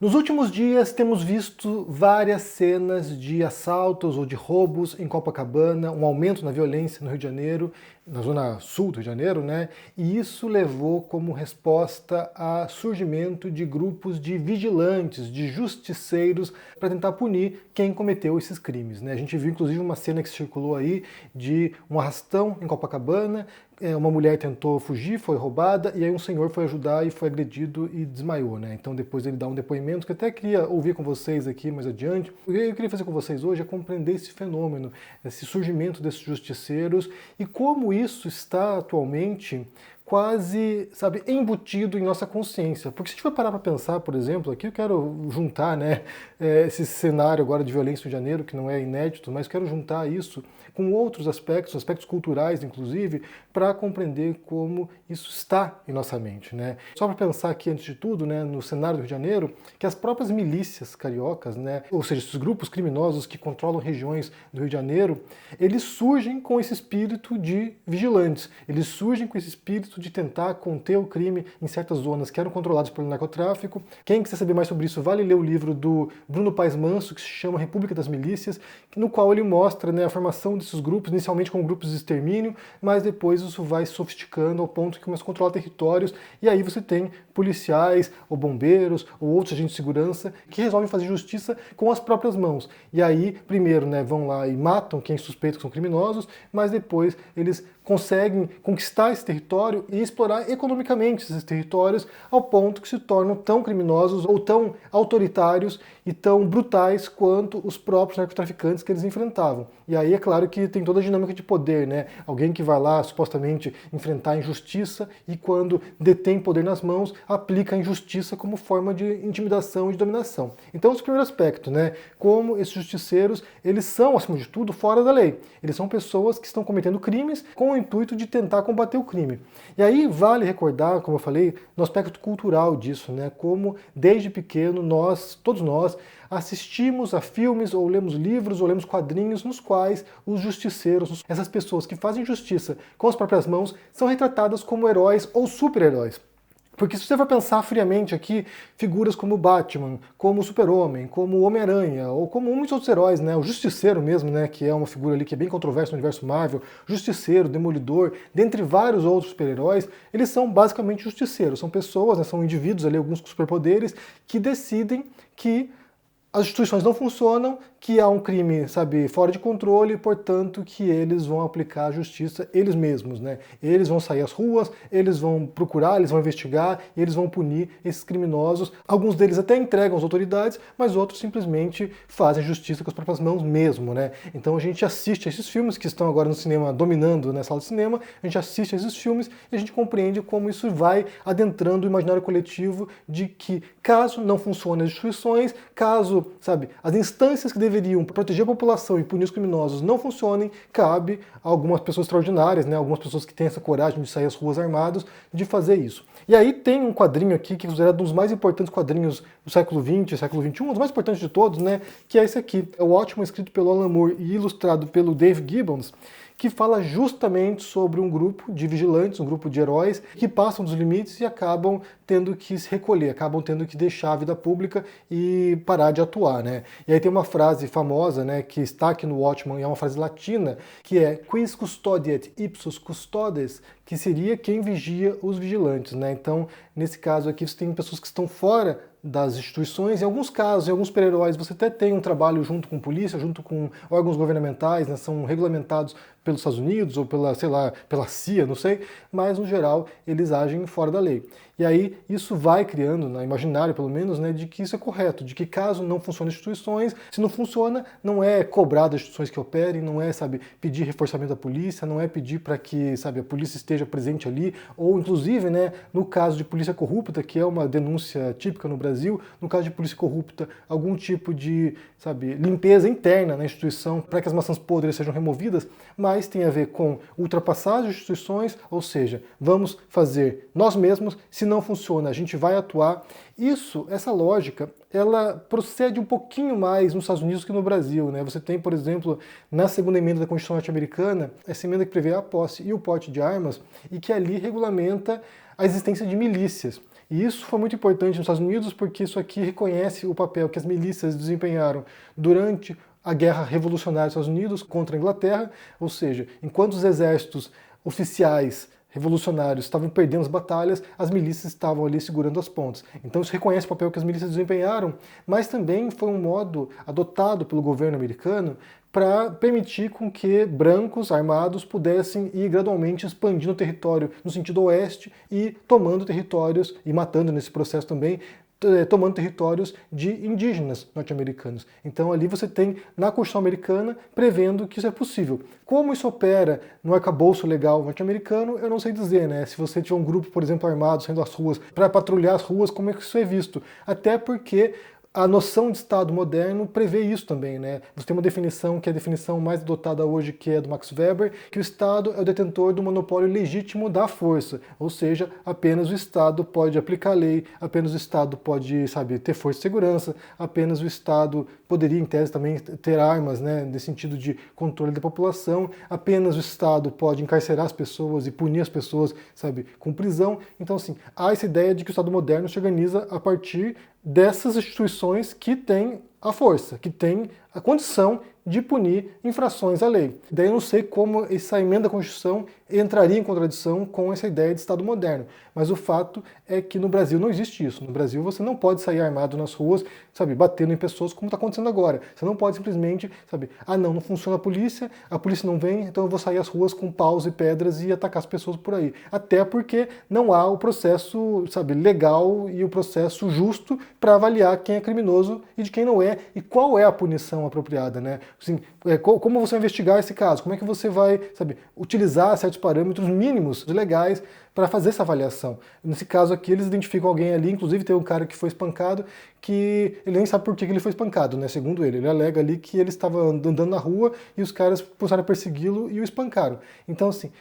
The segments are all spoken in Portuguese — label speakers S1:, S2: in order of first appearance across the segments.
S1: Nos últimos dias temos visto várias cenas de assaltos ou de roubos em Copacabana, um aumento na violência no Rio de Janeiro, na zona sul do Rio de Janeiro, né? E isso levou como resposta a surgimento de grupos de vigilantes, de justiceiros, para tentar punir quem cometeu esses crimes, né? A gente viu inclusive uma cena que circulou aí de um arrastão em Copacabana. Uma mulher tentou fugir, foi roubada, e aí um senhor foi ajudar e foi agredido e desmaiou, né? Então depois ele dá um depoimento que eu até queria ouvir com vocês aqui mais adiante. O que eu queria fazer com vocês hoje é compreender esse fenômeno, esse surgimento desses justiceiros e como isso está atualmente quase, sabe, embutido em nossa consciência. Porque se a gente for parar para pensar, por exemplo, aqui eu quero juntar, né, esse cenário agora de violência no Rio de Janeiro, que não é inédito, mas quero juntar isso com outros aspectos, aspectos culturais, inclusive, para compreender como isso está em nossa mente, né? Só para pensar aqui, antes de tudo, né, no cenário do Rio de Janeiro, que as próprias milícias cariocas, né, ou seja, esses grupos criminosos que controlam regiões do Rio de Janeiro, eles surgem com esse espírito de vigilantes, eles surgem com esse espírito de tentar conter o crime em certas zonas que eram controladas pelo narcotráfico. Quem quiser saber mais sobre isso, vale ler o livro do Bruno Paes Manso, que se chama República das Milícias, no qual ele mostra, né, a formação desses grupos, inicialmente como grupos de extermínio, mas depois isso vai sofisticando ao ponto que começa a controlar territórios, e aí você tem policiais, ou bombeiros, ou outros agentes de segurança, que resolvem fazer justiça com as próprias mãos. E aí, primeiro, né, vão lá e matam quem suspeita que são criminosos, mas depois eles conseguem conquistar esse território e explorar economicamente esses territórios ao ponto que se tornam tão criminosos ou tão autoritários e tão brutais quanto os próprios narcotraficantes que eles enfrentavam. E aí é claro que tem toda a dinâmica de poder, né? Alguém que vai lá supostamente enfrentar a injustiça e quando detém poder nas mãos, aplica a injustiça como forma de intimidação e de dominação. Então, esse é o primeiro aspecto, né? Como esses justiceiros, eles são, acima de tudo, fora da lei. Eles são pessoas que estão cometendo crimes com o intuito de tentar combater o crime. E aí vale recordar, como eu falei, no aspecto cultural disso, né? Como desde pequeno todos nós, assistimos a filmes, ou lemos livros, ou lemos quadrinhos nos quais os justiceiros, essas pessoas que fazem justiça com as próprias mãos, são retratadas como heróis ou super-heróis. Porque se você for pensar friamente aqui, figuras como Batman, como Super-Homem, como Homem-Aranha, ou como muitos outros heróis, né? O Justiceiro mesmo, né? Que é uma figura ali que é bem controversa no universo Marvel, Justiceiro, Demolidor, dentre vários outros super-heróis, eles são basicamente justiceiros. São pessoas, né? São indivíduos ali, alguns com superpoderes, que decidem que as instituições não funcionam, que há um crime, sabe, fora de controle, portanto que eles vão aplicar a justiça eles mesmos, né? Eles vão sair às ruas, eles vão procurar, eles vão investigar, e eles vão punir esses criminosos. Alguns deles até entregam às autoridades, mas outros simplesmente fazem justiça com as próprias mãos mesmo, né? Então a gente assiste a esses filmes que estão agora no cinema, dominando na sala de cinema, a gente assiste a esses filmes e a gente compreende como isso vai adentrando o imaginário coletivo de que caso não funcionem as instituições, caso, sabe, as instâncias que deveriam proteger a população e punir os criminosos não funcionem, cabe a algumas pessoas extraordinárias, né, algumas pessoas que têm essa coragem de sair às ruas armados, de fazer isso. E aí tem um quadrinho aqui que é considerado um dos mais importantes quadrinhos do século XX, século XXI, um dos mais importantes de todos, né, que é esse aqui. É o ótimo, escrito pelo Alan Moore e ilustrado pelo Dave Gibbons, que fala justamente sobre um grupo de vigilantes, um grupo de heróis que passam dos limites e acabam tendo que se recolher, acabam tendo que deixar a vida pública e parar de atuar, né? E aí tem uma frase famosa, né, que está aqui no Watchmen, e é uma frase latina, que é "Quis custodiet ipsos custodes", que seria quem vigia os vigilantes, né? Então, nesse caso aqui, você tem pessoas que estão fora das instituições. Em alguns casos, em alguns super-heróis, você até tem um trabalho junto com polícia, junto com órgãos governamentais, né, são regulamentados pelos Estados Unidos ou pela, sei lá, pela CIA, não sei, mas no geral eles agem fora da lei. E aí isso vai criando, no imaginário pelo menos, né, de que isso é correto, de que caso não funcionem as instituições, se não funciona, não é cobrar das instituições que operem, não é, sabe, pedir reforçamento da polícia, não é pedir para que, sabe, a polícia esteja presente ali, ou inclusive, né, no caso de polícia corrupta, que é uma denúncia típica no Brasil, no caso de polícia corrupta, algum tipo de, sabe, limpeza interna na instituição para que as maçãs podres sejam removidas, mas tem a ver com ultrapassar as instituições, ou seja, vamos fazer nós mesmos, se não funciona, a gente vai atuar. Essa lógica, ela procede um pouquinho mais nos Estados Unidos que no Brasil, né? Você tem, por exemplo, na segunda emenda da Constituição norte-americana, essa emenda que prevê a posse e o porte de armas, e que ali regulamenta a existência de milícias. E isso foi muito importante nos Estados Unidos porque isso aqui reconhece o papel que as milícias desempenharam durante a Guerra Revolucionária dos Estados Unidos contra a Inglaterra, ou seja, enquanto os exércitos oficiais revolucionários estavam perdendo as batalhas, as milícias estavam ali segurando as pontas. Então isso reconhece o papel que as milícias desempenharam, mas também foi um modo adotado pelo governo americano para permitir com que brancos armados pudessem ir gradualmente expandindo o território no sentido oeste e tomando territórios, e matando nesse processo também, tomando territórios de indígenas norte-americanos. Então ali você tem na Constituição americana prevendo que isso é possível. Como isso opera no arcabouço legal norte-americano, eu não sei dizer, né? Se você tiver um grupo, por exemplo, armado saindo às ruas para patrulhar as ruas, como é que isso é visto? Até porque a noção de Estado moderno prevê isso também, né? Você tem uma definição que é a definição mais adotada hoje, que é do Max Weber, que o Estado é o detentor do monopólio legítimo da força, ou seja, apenas o Estado pode aplicar a lei, apenas o Estado pode, sabe, ter força de segurança, apenas o Estado poderia, em tese, também ter armas, né, nesse sentido de controle da população, apenas o Estado pode encarcerar as pessoas e punir as pessoas, sabe, com prisão. Então, assim, há essa ideia de que o Estado moderno se organiza a partir dessas instituições que têm a força, que têm a condição de punir infrações à lei. Daí eu não sei como essa emenda à Constituição entraria em contradição com essa ideia de Estado moderno, mas o fato é que no Brasil não existe isso. No Brasil você não pode sair armado nas ruas, sabe, batendo em pessoas como está acontecendo agora. Você não pode simplesmente, sabe, não funciona a polícia não vem, então eu vou sair às ruas com paus e pedras e atacar as pessoas por aí. Até porque não há o processo, sabe, legal e o processo justo para avaliar quem é criminoso e de quem não é e qual é a punição apropriada, né? Assim, como você vai investigar esse caso? Como é que você vai, sabe, utilizar certos parâmetros mínimos legais para fazer essa avaliação? Nesse caso aqui, eles identificam alguém ali, inclusive tem um cara que foi espancado, que ele nem sabe por que ele foi espancado, né? Segundo ele. Ele alega ali que ele estava andando na rua e os caras começaram a persegui-lo e o espancaram. Então, assim,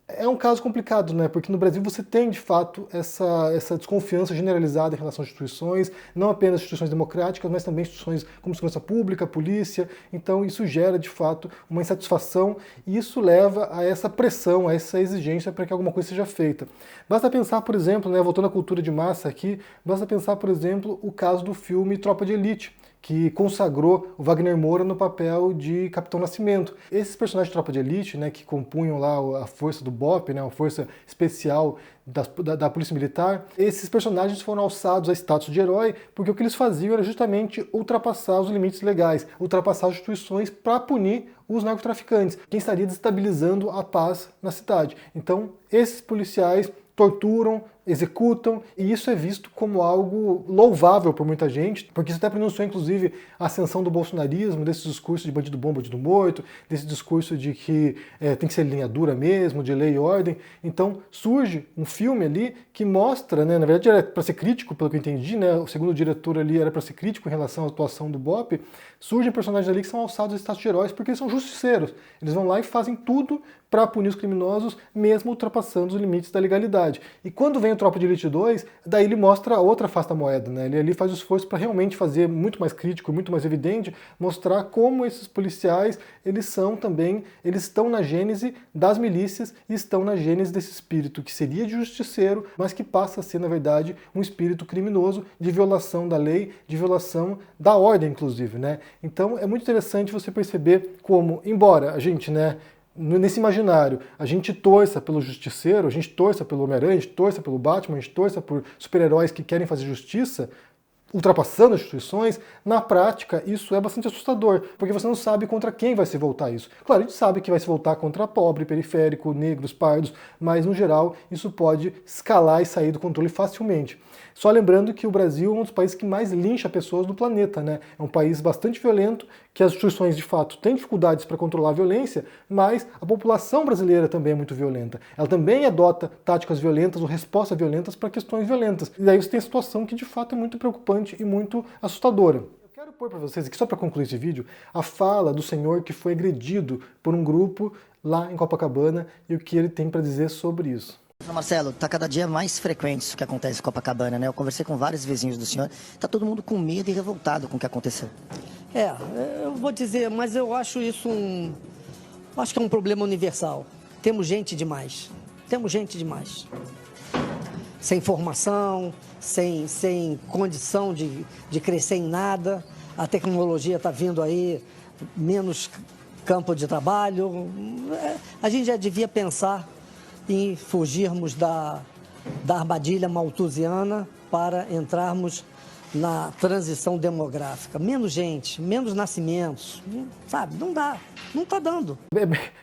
S1: é um caso complicado, né? Porque no Brasil você tem, de fato, essa desconfiança generalizada em relação às instituições, não apenas instituições democráticas, mas também instituições como segurança pública, polícia. Então isso gera, de fato, uma insatisfação e isso leva a essa pressão, a essa exigência para que alguma coisa seja feita. Basta pensar, por exemplo, né, voltando à cultura de massa aqui, basta pensar, por exemplo, o caso do filme Tropa de Elite, que consagrou o Wagner Moura no papel de Capitão Nascimento. Esses personagens de Tropa de Elite, né, que compunham lá a força do BOP, né, a força especial da Polícia Militar, esses personagens foram alçados a status de herói porque o que eles faziam era justamente ultrapassar os limites legais, ultrapassar as instituições para punir os narcotraficantes, quem estaria desestabilizando a paz na cidade. Então, esses policiais torturam, executam, e isso é visto como algo louvável por muita gente, porque isso até pronunciou, inclusive, a ascensão do bolsonarismo, desse discurso de bandido bom, bandido morto, desse discurso de que tem que ser linha dura mesmo, de lei e ordem. Então surge um filme ali que mostra, né, na verdade era para ser crítico, pelo que eu entendi, né, o segundo diretor ali era para ser crítico em relação à atuação do BOP, surgem personagens ali que são alçados a status de heróis porque eles são justiceiros. Eles vão lá e fazem tudo para punir os criminosos, mesmo ultrapassando os limites da legalidade. E quando vem o Tropa de Elite 2, daí ele mostra a outra face da moeda, né? Ele ali faz o esforço para realmente fazer muito mais crítico, muito mais evidente, mostrar como esses policiais, eles são também, eles estão na gênese das milícias e estão na gênese desse espírito que seria de justiceiro, mas que passa a ser, na verdade, um espírito criminoso de violação da lei, de violação da ordem, inclusive, né? Então é muito interessante você perceber como, embora a gente, né, nesse imaginário, a gente torça pelo justiceiro, a gente torça pelo Homem-Aranha, a gente torça pelo Batman, a gente torça por super-heróis que querem fazer justiça, ultrapassando as instituições, na prática isso é bastante assustador, porque você não sabe contra quem vai se voltar isso. Claro, a gente sabe que vai se voltar contra pobre, periférico, negros, pardos, mas no geral isso pode escalar e sair do controle facilmente. Só lembrando que o Brasil é um dos países que mais lincha pessoas do planeta, né? É um país bastante violento, que as instituições de fato têm dificuldades para controlar a violência, mas a população brasileira também é muito violenta. Ela também adota táticas violentas ou respostas violentas para questões violentas. E daí você tem a situação que de fato é muito preocupante e muito assustadora. Eu quero pôr para vocês aqui, só para concluir esse vídeo, a fala do senhor que foi agredido por um grupo lá em Copacabana e o que ele tem para dizer sobre isso.
S2: Marcelo, está cada dia mais frequente isso que acontece em Copacabana, né? Eu conversei com vários vizinhos do senhor, está todo mundo com medo e revoltado com o que aconteceu.
S3: Eu vou dizer, mas eu acho isso acho que é um problema universal. Temos gente demais. sem formação, sem condição de crescer em nada. A tecnologia está vindo aí, menos campo de trabalho. A gente já devia pensar em fugirmos da armadilha malthusiana para entrarmos na transição demográfica. Menos gente, menos nascimentos, sabe? Não dá, não está dando.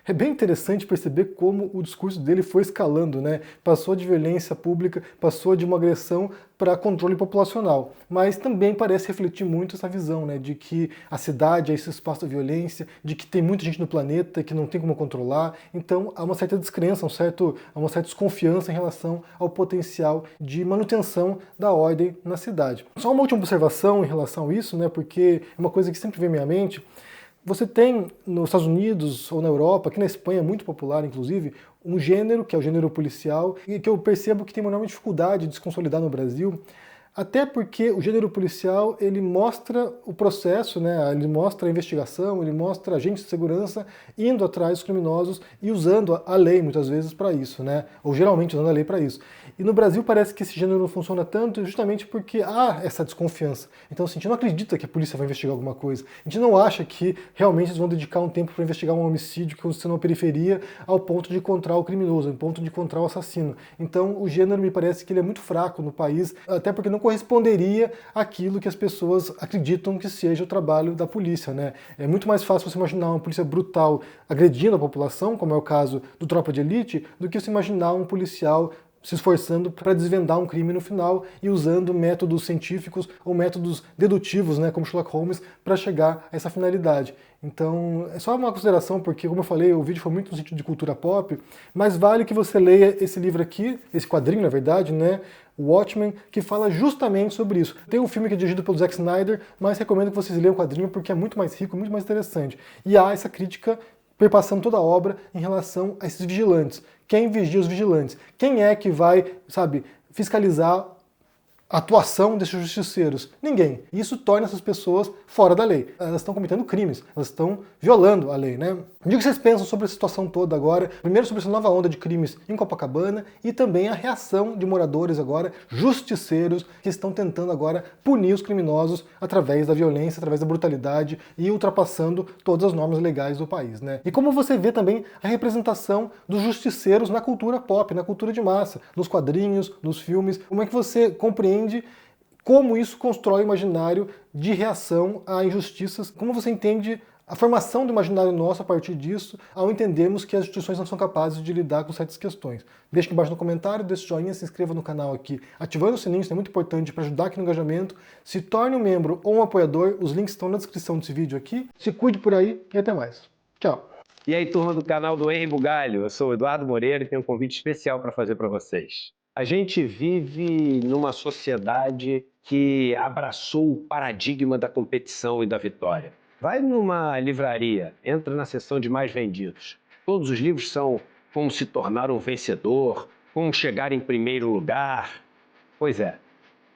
S1: É bem interessante perceber como o discurso dele foi escalando, né? Passou de violência pública, passou de uma agressão para controle populacional. Mas também parece refletir muito essa visão, né? De que a cidade é esse espaço da violência, de que tem muita gente no planeta que não tem como controlar. Então há uma certa descrença, há uma certa desconfiança em relação ao potencial de manutenção da ordem na cidade. Só uma última observação em relação a isso, né? Porque é uma coisa que sempre vem à minha mente. Você tem nos Estados Unidos ou na Europa, aqui na Espanha é muito popular inclusive, um gênero, que é o gênero policial, e que eu percebo que tem uma enorme dificuldade de se consolidar no Brasil, até porque o gênero policial ele mostra o processo, né? Ele mostra a investigação, ele mostra agentes de segurança indo atrás dos criminosos e usando a lei muitas vezes para isso, né? Ou geralmente usando a lei para isso. E no Brasil parece que esse gênero não funciona tanto justamente porque há essa desconfiança. Então assim, a gente não acredita que a polícia vai investigar alguma coisa. A gente não acha que realmente eles vão dedicar um tempo para investigar um homicídio que aconteceu na periferia ao ponto de encontrar o criminoso, ao ponto de encontrar o assassino. Então o gênero me parece que ele é muito fraco no país, até porque não corresponderia àquilo que as pessoas acreditam que seja o trabalho da polícia, né? É muito mais fácil você imaginar uma polícia brutal agredindo a população, como é o caso do Tropa de Elite, do que você imaginar um policial se esforçando para desvendar um crime no final e usando métodos científicos ou métodos dedutivos, né, como Sherlock Holmes, para chegar a essa finalidade. Então, é só uma consideração, porque, como eu falei, o vídeo foi muito no sentido de cultura pop, mas vale que você leia esse livro aqui, esse quadrinho, na verdade, né, Watchmen, que fala justamente sobre isso. Tem um filme que é dirigido pelo Zack Snyder, mas recomendo que vocês leiam o quadrinho porque é muito mais rico, muito mais interessante. E há essa crítica perpassando toda a obra em relação a esses vigilantes. Quem vigia os vigilantes? Quem é que vai, sabe, fiscalizar a atuação desses justiceiros? Ninguém. Isso torna essas pessoas fora da lei. Elas estão cometendo crimes, elas estão violando a lei, né? O que vocês pensam sobre a situação toda agora? Primeiro sobre essa nova onda de crimes em Copacabana e também a reação de moradores agora, justiceiros, que estão tentando agora punir os criminosos através da violência, através da brutalidade e ultrapassando todas as normas legais do país, né? E como você vê também a representação dos justiceiros na cultura pop, na cultura de massa, nos quadrinhos, nos filmes, como é que você compreende como isso constrói o imaginário de reação a injustiças, como você entende a formação do imaginário nosso a partir disso, ao entendermos que as instituições não são capazes de lidar com certas questões. Deixe aqui embaixo no comentário, deixe o joinha, se inscreva no canal aqui, ativando o sininho, isso é muito importante para ajudar aqui no engajamento. Se torne um membro ou um apoiador, os links estão na descrição desse vídeo aqui. Se cuide por aí e até mais. Tchau!
S4: E aí, turma do canal do Henry Bugalho, eu sou o Eduardo Moreira e tenho um convite especial para fazer para vocês. A gente vive numa sociedade que abraçou o paradigma da competição e da vitória. Vai numa livraria, entra na seção de mais vendidos. Todos os livros são como se tornar um vencedor, como chegar em primeiro lugar. Pois é,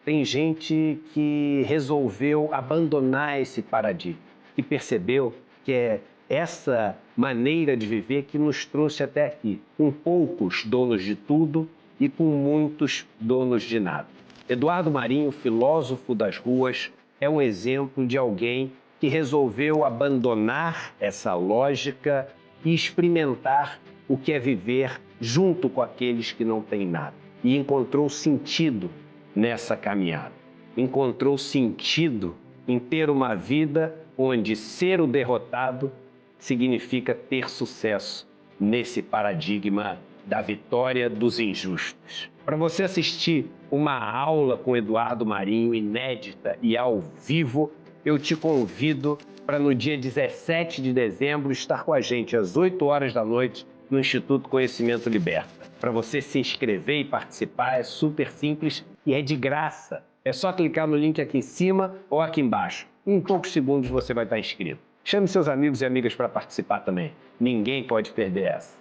S4: tem gente que resolveu abandonar esse paradigma, que percebeu que é essa maneira de viver que nos trouxe até aqui, com poucos donos de tudo e com muitos donos de nada. Eduardo Marinho, filósofo das ruas, é um exemplo de alguém que resolveu abandonar essa lógica e experimentar o que é viver junto com aqueles que não têm nada. E encontrou sentido nessa caminhada. Encontrou sentido em ter uma vida onde ser o derrotado significa ter sucesso nesse paradigma da vitória dos injustos. Para você assistir uma aula com Eduardo Marinho inédita e ao vivo, eu te convido para no dia 17 de dezembro estar com a gente às 8 horas da noite no Instituto Conhecimento Liberta. Para você se inscrever e participar é super simples e é de graça. É só clicar no link aqui em cima ou aqui embaixo. Em poucos segundos você vai estar inscrito. Chame seus amigos e amigas para participar também. Ninguém pode perder essa.